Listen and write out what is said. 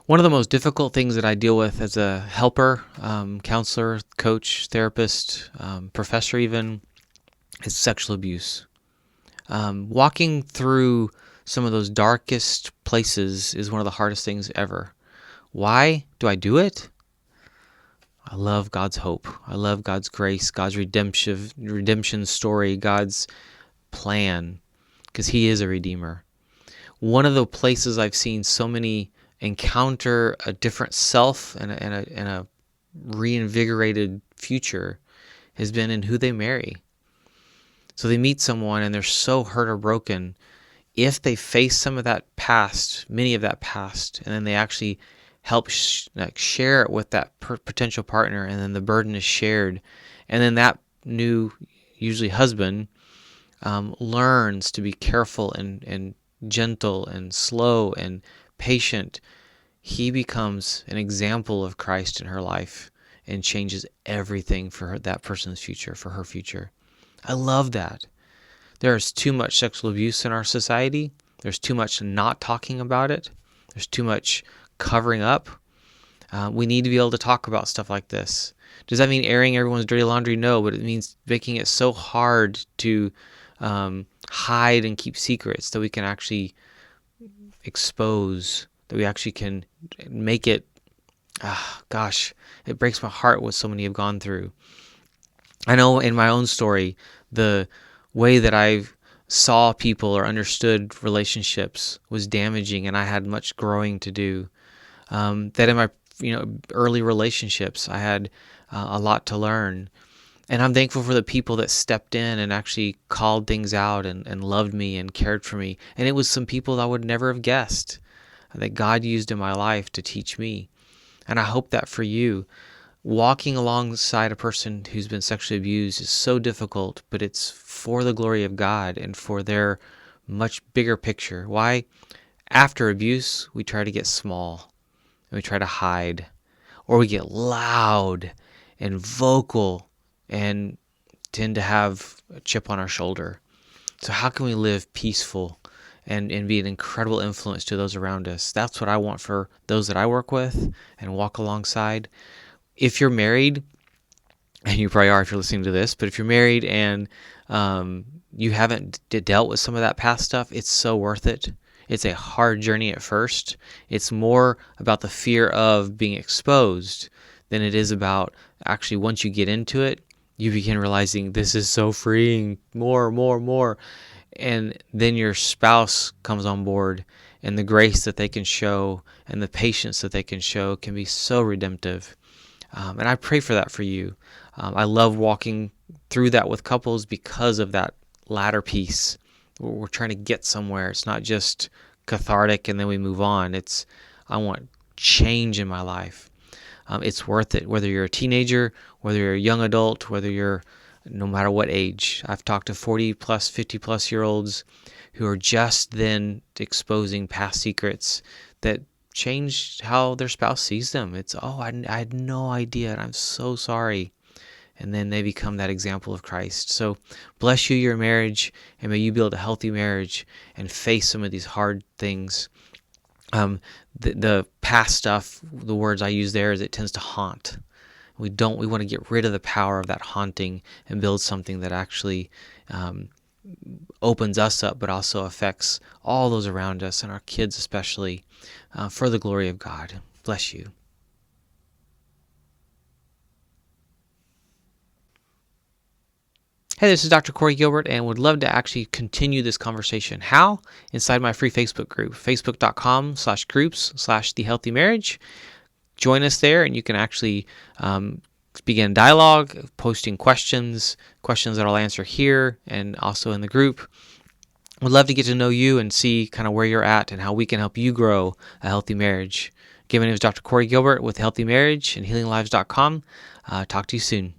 One of the most difficult things that I deal with as a helper, counselor, coach, therapist, professor even, is sexual abuse. Walking through some of those darkest places is one of the hardest things ever. Why do I do it? I love God's hope. I love God's grace, God's redemption story, God's plan, because He is a redeemer. One of the places I've seen so many encounter a different self and a reinvigorated future has been in who they marry. So they meet someone and they're so hurt or broken. If they face some of that past, many of that past, and then they actually help share it with that potential partner, and then the burden is shared, and then that new, usually husband, learns to be careful and gentle and slow and patient, he becomes an example of Christ in her life and changes everything for that person's future, for her future. I love that. There's too much sexual abuse in our society. There's too much not talking about it. There's too much covering up. We need to be able to talk about stuff like this. Does that mean airing everyone's dirty laundry? No, but it means making it so hard to hide and keep secrets that we can actually expose, that we actually can make it. It breaks my heart what so many have gone through. I know in my own story, the way that I saw people or understood relationships was damaging, and I had much growing to do. That in my early relationships, I had a lot to learn. And I'm thankful for the people that stepped in and actually called things out and loved me and cared for me. And it was some people that I would never have guessed that God used in my life to teach me. And I hope that for you, walking alongside a person who's been sexually abused is so difficult, but it's for the glory of God and for their much bigger picture. Why? After abuse, we try to get small and we try to hide, or we get loud and vocal and tend to have a chip on our shoulder. So how can we live peaceful and be an incredible influence to those around us? That's what I want for those that I work with and walk alongside. If you're married, and you probably are if you're listening to this, but if you're married and you haven't dealt with some of that past stuff, it's so worth it. It's a hard journey at first. It's more about the fear of being exposed than it is about actually once you get into it, you begin realizing this is so freeing, more. And then your spouse comes on board, and the grace that they can show and the patience that they can show can be so redemptive. And I pray for that for you. I love walking through that with couples because of that latter piece. We're trying to get somewhere. It's not just cathartic and then we move on. I want change in my life. It's worth it, whether you're a teenager, whether you're a young adult, no matter what age. I've talked to 40 plus, 50 plus year olds who are just then exposing past secrets that changed how their spouse sees them. I had no idea, and I'm so sorry. And then they become that example of Christ. So bless you, your marriage, and may you build a healthy marriage and face some of these hard things. The past stuff, the words I use there, is it tends to haunt. We want to get rid of the power of that haunting and build something that actually opens us up, but also affects all those around us and our kids especially, for the glory of God. Bless you. Hey, this is Dr. Corey Gilbert, and would love to actually continue this conversation. How? Inside my free Facebook group, facebook.com/groups/thehealthymarriage. Join us there, and you can actually begin dialogue, posting questions that I'll answer here and also in the group. Would love to get to know you and see kind of where you're at and how we can help you grow a healthy marriage. Again, my name is Dr. Corey Gilbert with Healthy Marriage and HealingLives.com. Talk to you soon.